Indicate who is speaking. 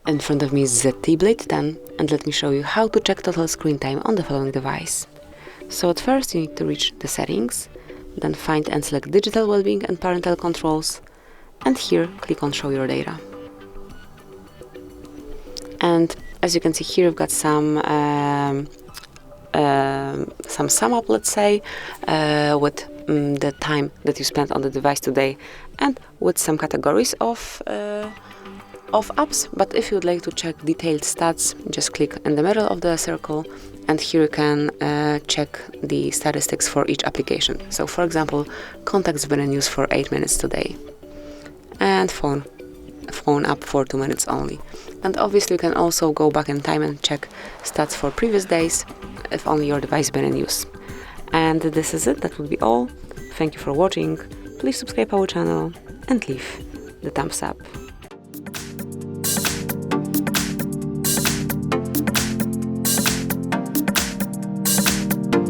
Speaker 1: In front of me is ZTE Blade 10, and let me show you how to check total screen time on the following device. So at first you need to reach the settings, then find and select digital wellbeing and parental controls, and here click on show your data. And as you can see here, we've got some sum up, let's say, with the time that you spent on the device today, and with some categories of apps. But if you would like to check detailed stats, just click in the middle of the circle, and here you can check the statistics for each application. So for example, contacts been in use for 8 minutes today, and phone up for 2 minutes only. And obviously you can also go back in time and check stats for previous days if only your device been in use. And this is it, that would be all. Thank you for watching. Please subscribe our channel and leave the thumbs up.